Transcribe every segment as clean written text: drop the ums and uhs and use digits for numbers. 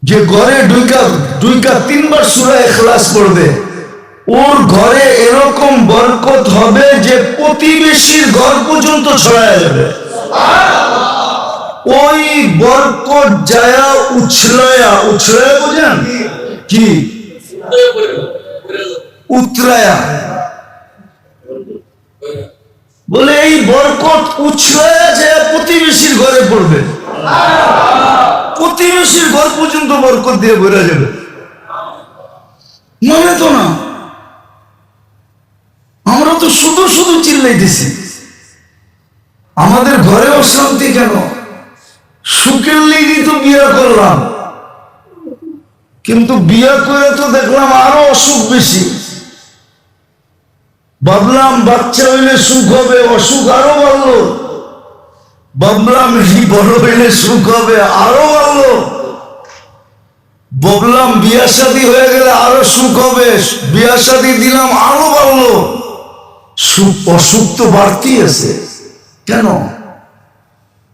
যে ঘরে দুইকা তিনবার সূরা ইখলাস পড়বে, ওর ঘরে এরকম বরকত হবে যে প্রতিবেশীর ঘর পর্যন্ত ছড়ায় যাবে। ওই বরকত যায়া উছলায়া বোঝেন কি উতরায়া বলে, এই বরকত উছলায়া যায় প্রতিবেশীর ঘরে পড়বে, প্রতিবেশীর ঘর পর্যন্ত বরকত দিয়ে বেড়ে যাবে। মানে তো না, আমরা তো শুধু শুধু চিল্লাইতেছি, আমাদের ঘরে অশান্তি কেন? সুখের লেগেই তো বিয়ে করলাম, কিন্তু বিয়ে করে তো দেখলাম আরো অসুখ বেশি। ভাবলাম বাচ্চা হইলে সুখ হবে, অসুখ আরো বাড়লো। ভাবলাম বড় হইলে সুখ হবে, আরো বাড়লো। ভাবলাম বিয়া শাদী হয়ে গেলে আরো সুখ হবে, বিয়া শাদী দিলাম, আরো বাড়লো। সুখ অসুখ তো বাড়তি আছে কেন?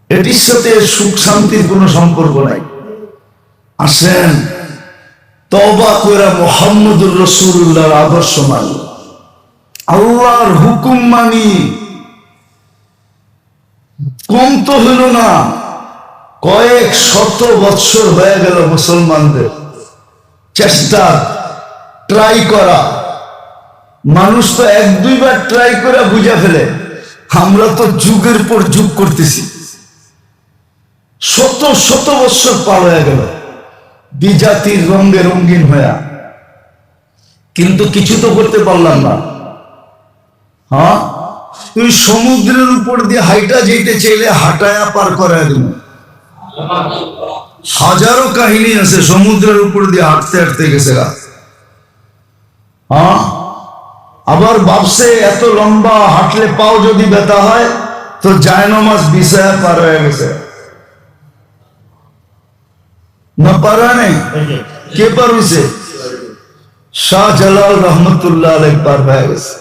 এটির সাথে সুখ শান্তির কোনো সম্পর্ক নাই। আসেন তওবা করে মুহাম্মদুর রাসূলুল্লাহর আদর্শ মানি, আল্লাহর হুকুম মানি। কম তো হইল না, কয়েক শত বৎসর হয়ে গেল মুসলমানদের চেষ্টা, ট্রাই করা। মানুষ তো এক দুইবার ট্রাই করে বুঝে ফেলে, আমরা তো যুগের পর যুগ করতেছি। শত শত বৎসর পার হয়ে গেল বিজাতির রঙে রঙিন হয়ে, কিন্তু কিছু তো করতে পারলাম না। হ্যাঁ, তুই সমুদ্রের উপর দিয়ে হাইটা যেতে চাইলে হাঁটায়া পার করা দিন। হাজারো কাহিনী আছে সমুদ্রের উপর দিয়ে হাঁটতে হাঁটতে গেছে। হ্যাঁ, আবার ভাবছে এত লম্বা হাঁটলে পাও যদি ব্যথা হয় তো জায়নামাজ বিছায়া পার হয়ে গেছে। না পারা নেই, কে পার হইছে? শাহজালাল রহমতুল্লাহ আলাইহি পার হয়ে গেছে।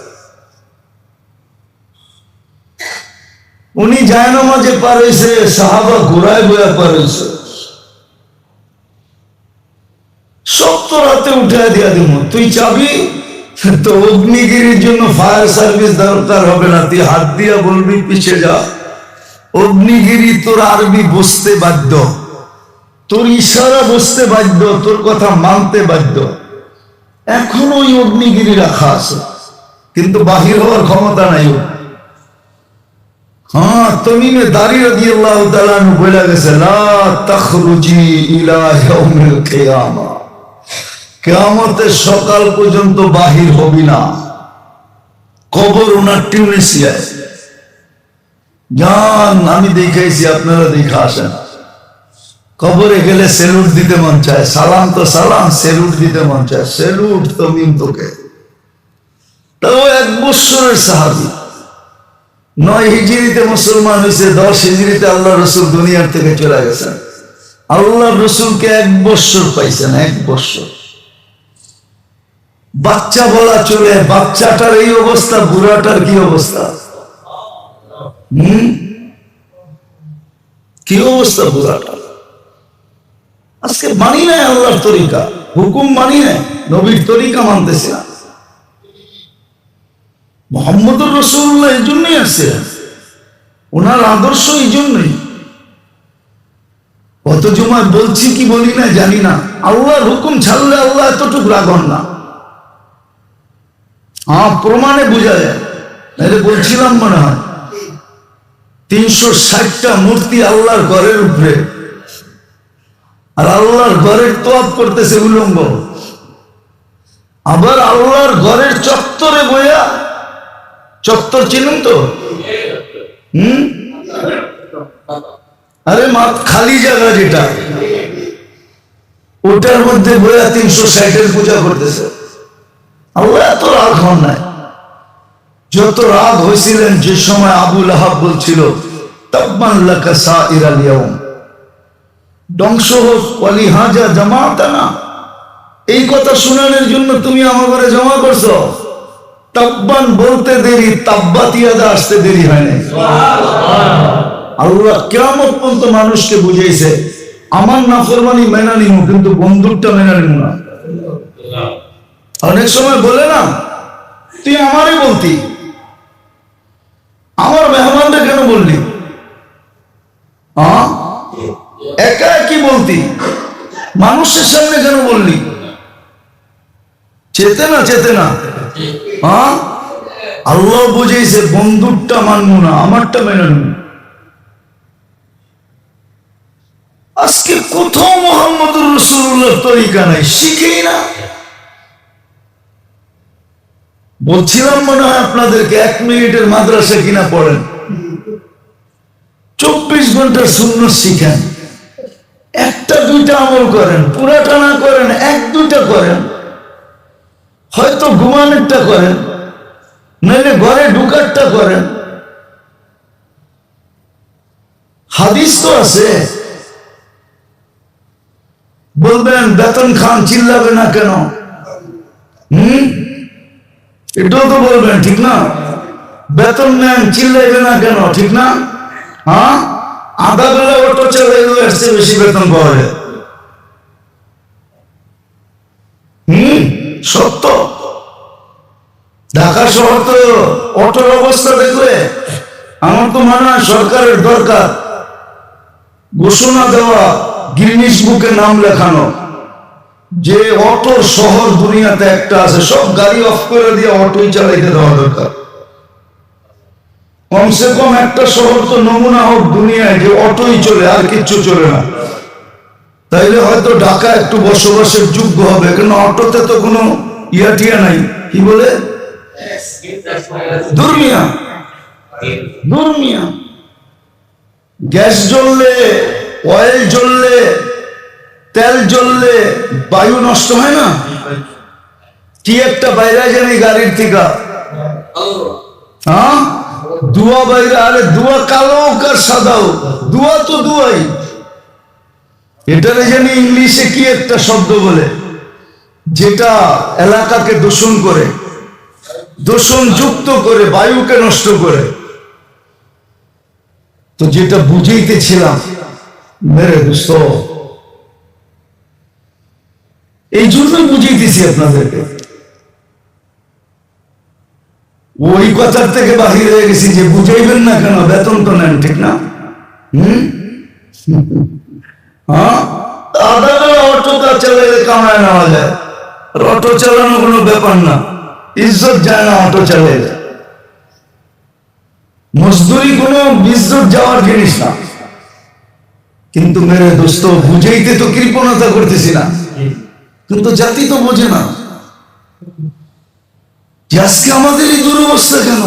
উনি জায়নামাজে পার হইছে, সাহাবা ঘোড়ায় বইয়া পার হইছে। সব তো রাতে উঠায় দিয়া দিব, তুই চাবি তো অগ্নিগিরির জন্য ফায়ার সার্ভিস দরকার হবে না, তুই হাত দিয়া বলবি পিছিয়ে যা। অগ্নিগিরি তোর আরবি বুঝতে বাধ্য, তোর ইশারা বুঝতে বাধ্য, তোর কথা মানতে বাধ্য। এখনো ওই অগ্নিগিরি রাখা আছে, কিন্তু বাহির হওয়ার ক্ষমতা নাই। হ্যাঁ, তামিমে দারি রাদিয়াল্লাহু তাআলা আনহু বলে গেছে, লা তাখরুজি ইলা ইয়াউমিল কিয়ামা, কিয়ামতের সকাল পর্যন্ত বাহির হবি না। কবর ওনার টিউনিসিয়ায় যান, আমি দেখাইছি, আপনারা দেখা আসেন। কবরে গেলে সেলুট দিতে মন চায়, সালাম তো সালাম, সেলুট দিতে মন চায়, সেলুট তামিম তোকে। তাও 1 বছরের সাহাবী, 9 হিজরিতে মুসলমান হয়েছে, 10 হিজরিতে আল্লাহ রসুল দুনিয়ার থেকে চলে গেছেন। আল্লাহ রসুলকে 1 বছর পাইছেন, 1 বছর। বাচ্চা বলা চলে, বাচ্চাটার এই অবস্থা, বুড়াটার কি অবস্থা? কি অবস্থা বুড়াটার? আজকে মানি নাই আল্লাহর তরিকা, হুকুম মানি নাই, নবীর তরিকা মানতেছে না। মুহাম্মদুর রাসূলুল্লাহ এই জন্যই আসছে, ওনার আদর্শ এই জন্যই। কত জুমায় বলছি কি বলি না জানি না, আল্লাহর হুকুম ছাড়লে আল্লাহ এতটুকু রাগ হন না। হ্যাঁ, প্রমাণে বোঝা যায়। তাহলে বলছিলাম মনে হয় 360টা মূর্তি আল্লাহর ঘরের উপরে, আর আল্লাহর ঘরের তোয়াব করতেছে উলঙ্গ। আবার আল্লাহর ঘরের চত্বরে বইয়া, চত্বর চিনুন তো? আরে মা, খালি জায়গা যেটা, ওটার মধ্যে বইয়া 360-এর পূজা করতেছে। আল্লাহ এত রাগ হন নাই। যত রাগ হয়েছিলেন যে সময় আবু লাহাব বলছিল তাব্বান লাকা সাইরাল ইয়াউম, ধ্বংস হোক ওয়ালিহাজা জামাতানা, এই কথা শোনানোর জন্য তুমি আমার ঘরে জমা করছো। তাব্বান বলতে দেরি, তাব্বাত ইয়াদা আসতে দেরি হয় নাই। আল্লাহ কিয়ামত পর্যন্ত মানুষকে বুঝাইছে, আমার নাফরমানি মেনে নিব, কিন্তু বন্ধুরটা মেনে নিব না। অনেক সময় বলে না, তুই আমারই বলতি, আমার মেহমানরা কেন বললি? একা একই বলতি, মানুষের সামনে কেন বললি? চেতে না, চেতে না। আল্লাহ বুঝেছে বন্ধুরটা মানবো না, আমারটা মেনে নেব। আজকে কোথাও মুহাম্মদুর রাসূলুল্লাহর তরিকা নাই, শিখেই না। বলছিলাম মনে হয় আপনাদেরকে, 1 মিনিটের মাদ্রাসা কিনা পড়েন, 24 ঘন্টা সুন্নাত শিখেন, 1-2টা আমল করেন, পুরাটা না করেন, 1-2টা করেন, হয়তো ঘুমানোরটা করেন, নইলে ঘরে ঢুকারটা করেন। হাদিস তো আছে। বলবেন বেতন খান, চিল্লাবে না কেন? এটাও তো বলবেন, ঠিক না? বেতন নেন, চিল্লাইবে না কেন? ঠিক না? আধা বেলা অটো চালাইলেও আসছে বেশি বেতন পাওয়া যায়। সত্য। ঢাকা শহর তো অটোর অবস্থা দেখলে আমার তো মনে হয় সরকারের দরকার ঘোষণা দেওয়া, গিনিস বুকে নাম লেখানো, যে অটো শহর দুনিয়াতে একটা আছে, সব গাড়ি অফ করে দিয়ে অটোই চালাইতে দেওয়া দরকার। কমসে কম একটা শহর তো নমুনা হোক দুনিয়ায়, যে অটোই চলে, আর কিচ্ছু চলে না। তাইলে হয়তো ঢাকা একটু বসবাসের যোগ্য হবে, কেন অটোতে তো কোনো ইয়াটিয়া নাই, কি বলে, দুর্মিয়া। গ্যাস জ্বললে, অয়েল জ্বললে, তেল জ্বললে বায়ু নষ্ট হয় না? কি একটা বাইরে জানি গাড়ির থেকে, ধোঁয়া বাইরে। আরে ধোঁয়া কালো আর সাদাও, ধোঁয়া তো ধোঁয়াই। এটারে জানি ইংলিশে কি একটা শব্দ বলে, যেটা এলাকাকে দূষণ করে, দূষণ যুক্ত করে, বায়ুকে নষ্ট করে। তো যেটা বুঝাইতেছিলাম মেরে দোস্ত, এই জন্যই বুঝাইতেছি আপনাদেরকে। ওই কথার থেকে বাহির হয়ে গেছি যে বুঝাইবেন না কেন, বেতন তো নেন, ঠিক না? আধা বেলা অটোটা চালাইলে কামায় নেওয়া যায়, আর অটো চালানো কোনো ব্যাপার না, ইজ্জত যায় না অটো চালাইলে। মজদুরি কোনো ইজ্জত যাওয়ার জিনিস না। কিন্তু মেরে দোস্ত, বুঝাইতে তো কৃপণতা করতেছি না, কিন্তু জাতি তো বোঝে না যে আজকে আমাদের এই দুরবস্থা কেন।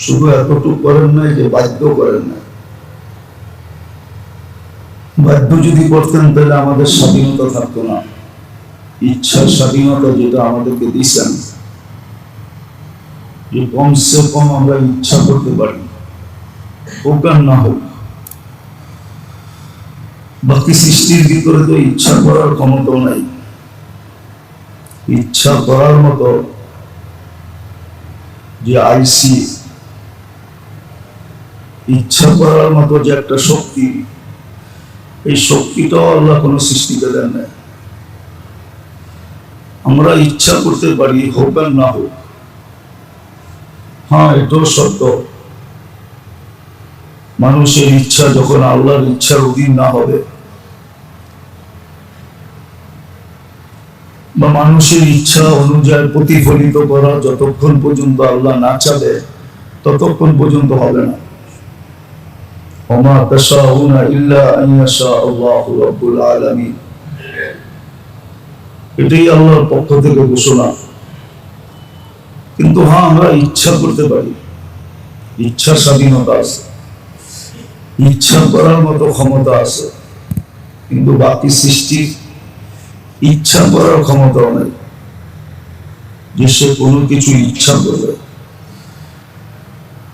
শুধু এতটুকু করেন নাই যে বাধ্য করেন না। বাধ্য যদি করতেন তাহলে আমাদের স্বাধীনতা থাকতো না। ইচ্ছার স্বাধীনতা যেটা আমাদেরকে দিয়েছেন, যে কমসে কম আমরা ইচ্ছা করতে পারি, হোক আর না হোক। বাকি সৃষ্টির ভিতরে তো ইচ্ছা করার ক্ষমতাও নাই। ইচ্ছা করার মতো যে আইসি, ইচ্ছা করার মতো যে একটা শক্তি, এই শক্তিটাও আল্লাহ কোনো সৃষ্টিতে দেন না। আমরা ইচ্ছা করতে পারি, হোক আর না হোক। হ্যাঁ, এটাও সত্য, মানুষের ইচ্ছা যখন আল্লাহর ইচ্ছার অধীন না হবে, বা মানুষের ইচ্ছা অনুযায়ী প্রতিফলিত করা যতক্ষণ পর্যন্ত আল্লাহ না চাবে, ততক্ষণ পর্যন্ত হবে না। ওমা তাশাউনা ইল্লা আন ইয়াশা আল্লাহু রাব্বুল আলামিন। এটাই আল্লাহর পক্ষ থেকে ঘোষণা। কিন্তু হ্যাঁ, আমরা ইচ্ছা করতে পারি, ইচ্ছার স্বাধীনতা আছে, ইচ্ছা করার মতো ক্ষমতা আছে, কিন্তু বাকি সৃষ্টির ইচ্ছা করার ক্ষমতাও নেই যে সে কোনো কিছু ইচ্ছা করবে।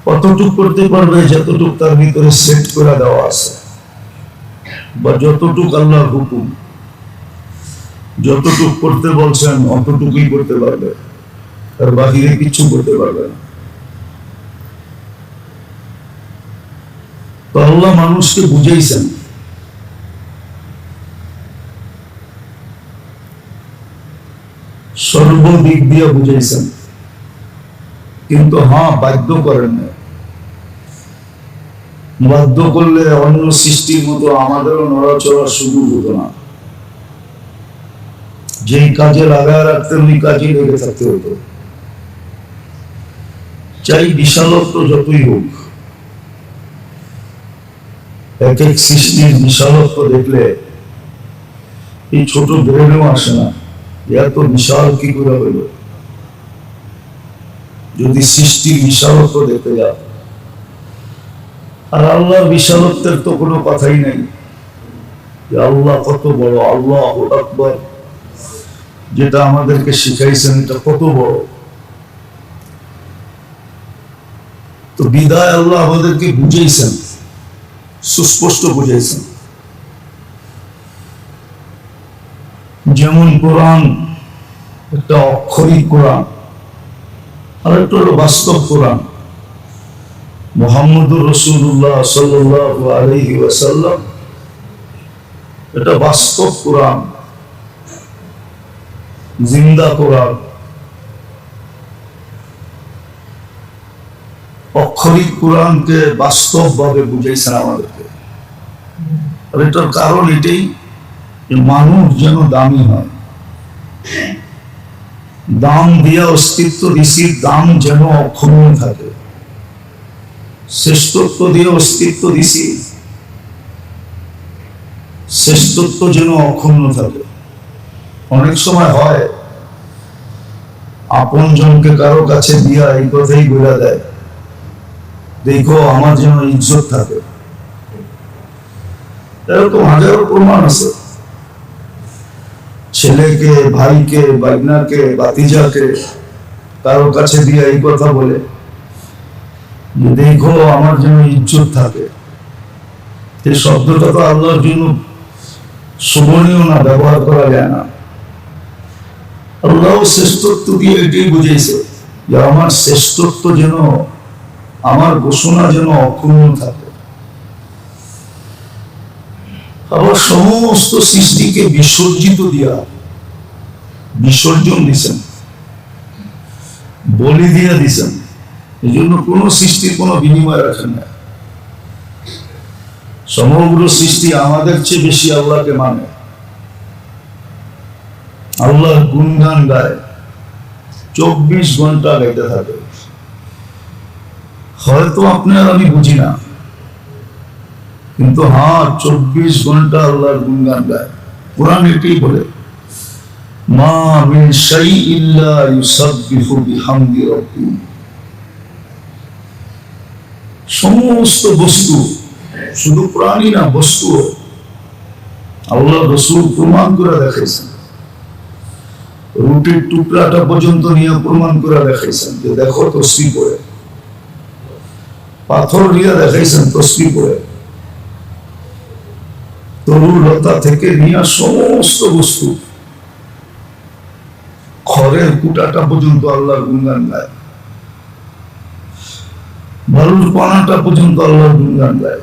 কতটুক করতে পারবে যতটুক তার ভিতরে সেট করে দেওয়া আছে, বা যতটুক আল্লাহর হুকুম, যতটুক করতে বলছেন অতটুকুই করতে পারবে, তার বাহিরে কিছু করতে পারবে না। তো আল্লাহ মানুষকে বুঝাইছেন সর্বদিক দিয়ে বুঝাইছেন, কিন্তু হ্যাঁ বাধ্য করেন না। বাধ্য করলে অন্য সৃষ্টির মতো আমাদেরও নড়াচড়া শুরু হতো না। যেই কাজে লাগায় রাখতেন ওই কাজে লেগে থাকতে হতো, চাই বিশালত্ব যতই হোক। এক এক সৃষ্টির বিশালত্ব দেখলে এই ছোট ব্রেনেও আসে না, এত বিশাল কি করে হইল। যদি সৃষ্টির বিশালত্ব দেখতে যাও, আর আল্লাহর বিশালত্বের তো কোনো কথাই নেই। আল্লাহ কত বড়, আল্লাহু আকবার, যেটা আমাদেরকে শিখাইছেন এটা কত বড়। তো বিদায় আল্লাহ আমাদেরকে বুঝাইছেন, সুস্পষ্ট বুঝাইছেন। যেমন কোরআন একটা অক্ষরিক কোরআন, আর একটা হলো বাস্তব কোরআন। মুহাম্মদুর রাসূলুল্লাহ সাল্লাল্লাহু আলাইহি ওয়াসাল্লাম এটা বাস্তব কোরআন, জিন্দা কোরআন। অক্ষরিক কোরআনকে বাস্তব ভাবে বুঝাইছেন আমাদেরকে। আর এটার কারণ এটাই যে মানুষ যেন দামি হয়, দাম দিয়া অস্তিত্ব দিছি, দাম যেন অক্ষুণ্ণ থাকে। শ্রেষ্ঠত্ব দিয়ে অস্তিত্ব দিছি, শ্রেষ্ঠত্ব যেন অক্ষুণ্ণ থাকে। অনেক সময় হয় আপন জনকে কারো কাছে দিয়া এই কথাই বলে দেয়, দেখো আমার যেন ইজ্জত থাকে। এরকম হাজারো প্রমাণ আছে। ছেলেকে, ভাইকে, বাইনাকে, বাতিজাকে কারো কাছে দিয়ে এই কথা বলে, দেখো আমার যেন ইজ্জত থাকে। এই শব্দটা তো আল্লাহর জন্য শোভনীয় না, ব্যবহার করা যায় না। আল্লাহ শ্রেষ্ঠত্ব দিয়ে এটাই বুঝেছে যে আমার শ্রেষ্ঠত্ব যেন, আমার ঘোষণা যেন অক্ষুণ্ণ থাকে। আবার সমস্ত সৃষ্টিকে বিসর্জিত দিয়া, বিসর্জন দিছেন, বলি দিয়া দিছেন। এই জন্য কোন সৃষ্টির কোন বিনিময় রাখেন না। সমগ্র সৃষ্টি আমাদের চেয়ে বেশি আল্লাহকে মানে, আল্লাহর গুণগান গায়, 24 ঘন্টা গাইতে থাকে। হয়তো আপনি আর আমি বুঝি না, কিন্তু হ্যাঁ 24 ঘন্টা আল্লাহর গুণগান গায়। কোরআন এটাই বলে, মা মিন শাইইন ইল্লা ইউসাব্বিহু বিহামদি রাব্বিহি। সমস্ত বস্তু, শুধু প্রাণী না, বস্তু আল্লাহ রাসূল প্রমাণ করে দেখাইছেন। রুটির টুকরাটা পর্যন্ত নিয়ে প্রমাণ করে দেখাইছেন যে দেখো তসবিহ পড়ে। পাথর নিয়ে দেখাইছেন তসবিহ পড়ে। তরুলতা থেকে নিয়ে সমস্ত বস্তু, খড়ের কুটাটা পর্যন্ত আল্লাহর গুণগান গায়, বালুর পানাটা পর্যন্ত আল্লাহর গুণগান গায়।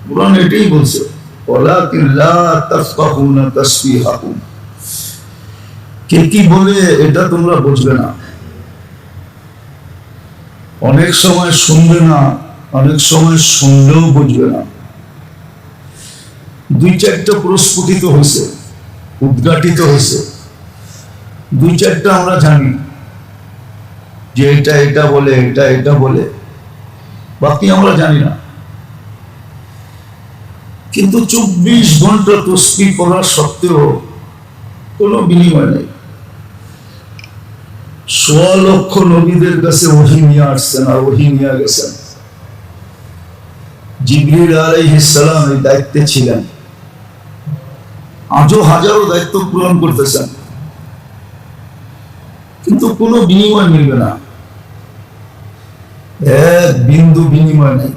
কোরআন এটাই বলছে, ওয়ালাকিন লা তাফকাহুনা তাসবিহাহুম। কে কি বলে এটা তোমরা বুঝবে না, অনেক সময় শুনবে না, অনেক সময় শুনলেও বুঝবে না। 2-4টা প্রস্ফুটিত হয়েছে, উদ্ঘাটিত হয়েছে, 2-4টা আমরা জানি যে এটা এটা বলে, এটা এটা বলে, বাকি আমরা জানি না। কিন্তু 24 ঘন্টা তসবিহ পড়া সত্ত্বেও কোনো বিনিময় নেই। 1.25 লক্ষ নবীদের কাছে ওহী নিয়ে আসছেন আর ওহী নিয়ে গেছেন। জিবরিল আলাইহিস সালাম এই দায়িত্বে ছিলেন, আজও হাজারো দায়িত্ব পূরণ করতেছেন, কিন্তু কোনো বিনিময় মিলবে না, এক বিন্দু বিনিময় নেই।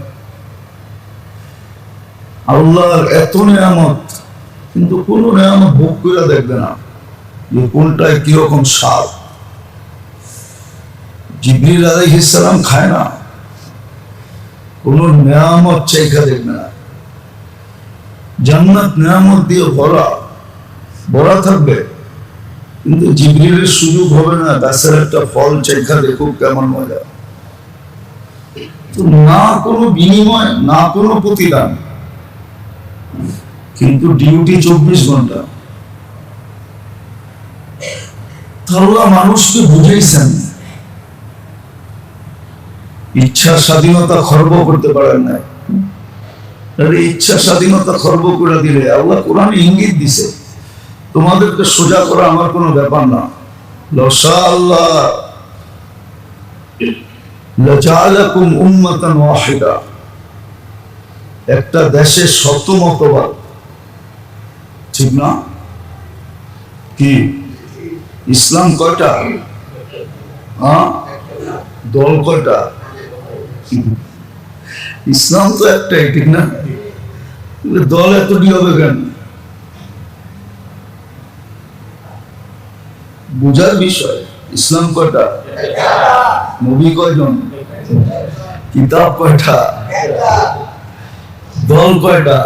আল্লাহর এত নেয়ামত, কিন্তু কোন নেয়ামত ভোগ করে দেখবে না যে কোনটায় কিরকম স্বাদ। জিবরিল আলাইহিস সালাম খায় না, কোন নেয়ামত চাইখা দেখবে না। জান্নাত নেয়ামত দিয়ে ভরা, ভরা থাকবে, কিন্তু জিবরিলের সুযোগ হবে না গাছের একটা ফল চেখা দেখুক কেমন মজা। না কোনো বিনিময়, না কোনো প্রতিদান, কিন্তু ডিউটি 24 ঘন্টা। আল্লাহ মানুষকে বুঝাইছেন, ইচ্ছা স্বাধীনতা খর্ব করতে পারেন না। ইচ্ছা স্বাধীনতা খর্ব করে দিলে আল্লাহ কোরআনে ইঙ্গিত দিছে, তোমাদেরকে সোজা করা আমার কোনো ব্যাপার না। লাশাআল্লাহ লাজালাকুম উম্মাতান ওয়াহিদা, একটা দেশে শত মতবাদ, ঠিক না? কি ইসলাম কয়টা? দল কয়টা? ইসলাম তো একটাই, ঠিক না? দল এতটি হবে কেন? বুঝার বিষয়। ইসলাম কয়টা? নবী কয়জন? কিতাব কয়টা? দল কয়টা?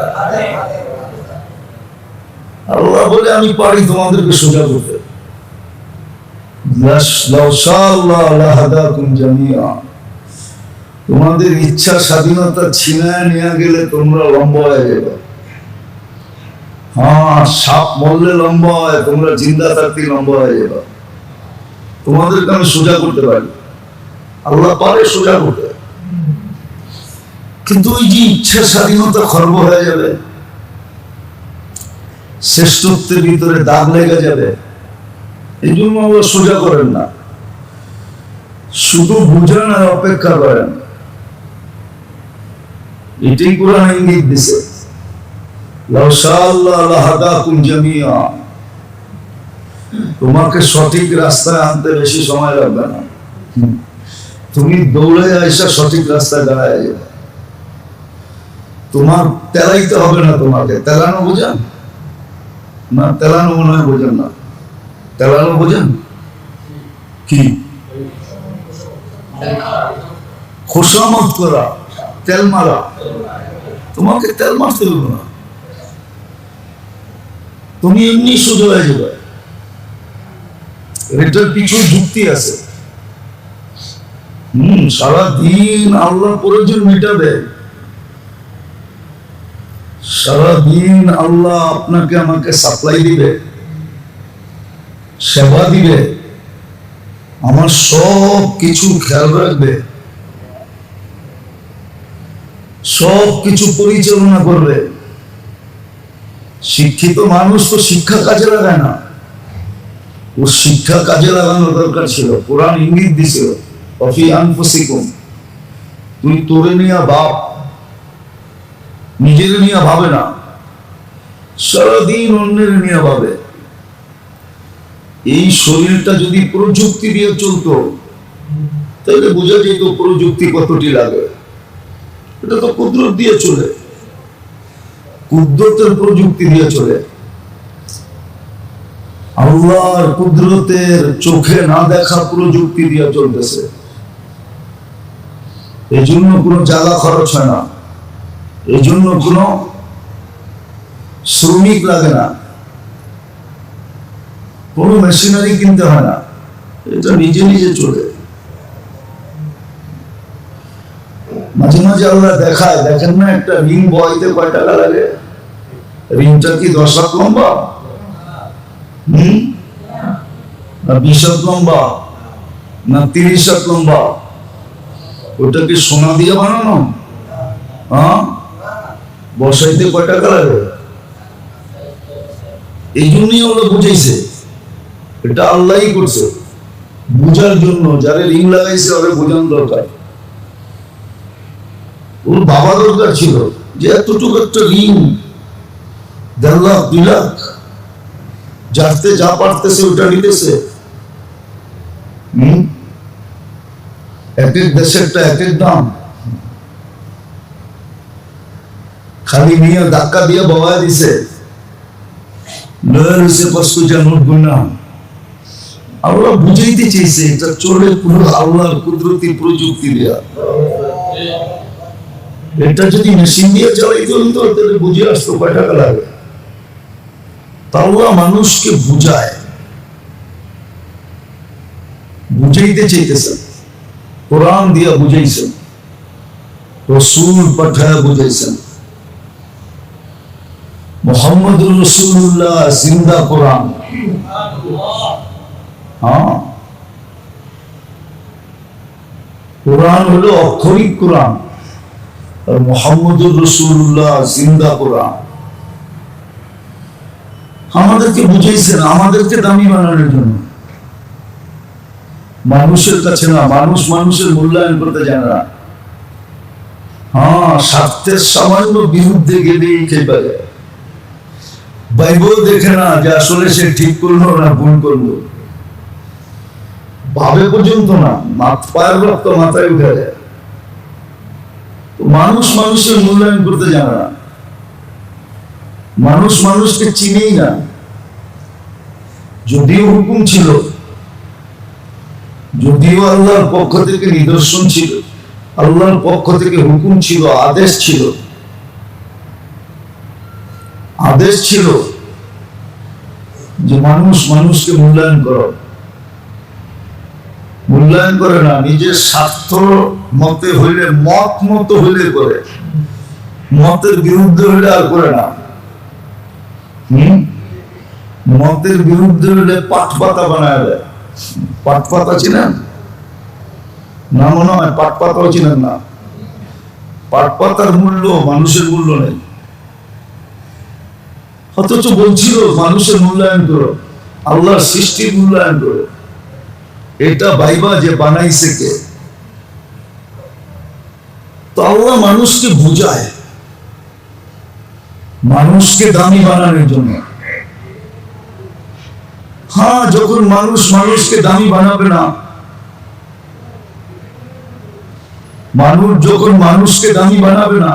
আল্লাহ বলে আমি পারি তোমাদেরকে সোজা করতে। তোমাদের ইচ্ছা স্বাধীনতা ছিনায় নিয়ে গেলে তোমরা লম্বা হয়ে যাবে। হ্যাঁ, সাপ মরলে লম্বা হয়, তোমরা জিন্দা থাকতে লম্বা হয়ে যাবে। তোমাদেরকে আমি সোজা করতে পারি, আল্লাহ পারে সোজা করতে। কিন্তু ওই যে ইচ্ছা স্বাধীনতা খর্ব হয়ে যাবে, শ্রেষ্ঠত্বের ভিতরে দাগ লেগে যাবে, এই জন্য আল্লাহ সোজা করেন না, শুধু বুঝেন আর অপেক্ষা করেন। এটাই কোরআন ইঙ্গিত দিছে, তোমাকে সঠিক রাস্তায় আনতে বেশি সময় লাগবে না, তুমি দৌড়ে আইসা সঠিক রাস্তায় দাঁড়ায় যাবে। তোমার তেলাইতে হবে না, তোমাকে তেলানো বোঝেন না? তেলানো মনে হয় বোঝেন না। তেলানো বোঝেন কি? খোসামত করা, তেল মারা। তোমাকে তেল মারতে হবে না, তুমি এমনি সোজা হয়ে যাবে। এটার কিছু যুক্তি আছে। সারাদিন আল্লাহ প্রয়োজন মেটাবে, সারাদিন আল্লাহ আপনাকে আমাকে সাপ্লাই দিবে, সেবা দিবে, আমার সব কিছু খেয়াল রাখবে, সব কিছু পরিচালনা করবে। শিক্ষিত মানুষ তো শিক্ষা কাজে লাগায় না, ও শিক্ষা কাজে লাগানো দরকার ছিল। কোরআন ইঙ্গিত দিছিল, অফি আনফুসিকুম, তুই তোরে নিয়ে ভাব, নিজের নিয়ে ভাবে না, সারাদিন অন্যের নিয়ে ভাবে। এই শরীরটা যদি প্রযুক্তি দিয়ে চলতো তাহলে বোঝা যেত প্রযুক্তি কতটি লাগে। এটা তো কুদরত দিয়ে চলে, কুদরতের প্রযুক্তি দিয়ে চলে। আল্লাহর কুদরতের চোখে না দেখা প্রযুক্তি দিয়ে চলতেছে। এই জন্য কোনো জায়গা খরচ হয় না, এই জন্য কোনো শ্রমিক লাগে না, কোনো মেশিনারি কিনতে হয় না, এটা নিজে নিজে চলে। মাঝে মাঝে আল্লাহ দেখায়, দেখেন না একটা রিং বইতে কয় টাকা লাগে? রিংটা কি 10 হাত লম্বা, না 20 হাত লম্বা, না 30 হাত লম্বা? ওটা কি সোনা দিয়ে বানানো? বসাইতে কয় টাকা লাগে? এই জন্যই আল্লাহ বুঝাইছে, এটা আল্লাহই করছে বুঝার জন্য। যারা রিং লাগাইছে ওদের বোঝানো দরকার। ওর বাবা দরকার ছিল যে এতটুকু একটা রিং 1.5 লাখ 2 লাখ, যাতে যা পারতেছে ওটা নিতেছে। এক এক দেশেরটা এক এক দাম। খালি নিয়ে ধাক্কা দিয়ে বাবা দিছে, আল্লাহ বুঝাইতে চেয়েছে এটা চলে পুরো আল্লাহর কুদরতি প্রযুক্তি দেয়া। এটা যদি মেশিন দিয়ে চালাইতে হতো তাহলে বুঝে আসতো কয় টাকা লাগে। আল্লাহ মানুষকে বুঝায়, বুঝাইতে চাইতেছেন, কোরআন দিয়া বুঝাইছেন, রসুল পাঠায় বুঝাইছেন। মুহাম্মদুর রাসূলুল্লাহ জিন্দা কোরআন। হ্যাঁ, কোরআন হলো অক্ষরিক কোরআন, আর মুহাম্মদুর রাসূলুল্লাহ জিন্দা কোরআন। আমাদেরকে বুঝাইছেন, আমাদেরকে দামি বানানোর জন্য, মানুষের কাছে না। মানুষ মানুষের মূল্যায়ন করতে জানে না। হ্যাঁ, স্বার্থের সামান্য বিরুদ্ধে গেলেই খেপে যায়। বাইবেল দেখে না যে আসলে সে ঠিক করলো না ভুল করলো, ভাবে পর্যন্ত না, পায়ের রক্ত মাথায় উঠে যায়। মানুষ মানুষের মূল্যায়ন করতে জানে না, মানুষ মানুষকে চিনেই না। যদিও হুকুম ছিল, যদিও আল্লাহর পক্ষ থেকে নিদর্শন ছিল, আল্লাহর পক্ষ থেকে হুকুম ছিল, আদেশ ছিল, আদেশ ছিল যে মানুষ মানুষকে মূল্যায়ন করো, মূল্যায়ন করে না। নিজের স্বার্থ মতে হইলে, মত মতো হইলে করে, মতের বিরুদ্ধে হইলে আর করে না। মতের বিরুদ্ধে হইলে পাট পাতা বানায় দেয়। পাট পাতা চিনেন না? মনে হয় পাট পাতাও চিনেন না। পাট পাতার মূল্য মানুষের মূল্য নেই, অথচ বলছিল মানুষের মূল্যায়ন করো, আল্লাহর সৃষ্টির মূল্যায়ন করো। এটা ভাইবা যে বানাইছে কে? তো আল্লাহ মানুষকে বুঝায়, মানুষকে দামি বানানোর জন্য। হ্যাঁ, যখন মানুষ মানুষকে দামি বানাবে না, মানুষ যখন মানুষকে দামি বানাবে না,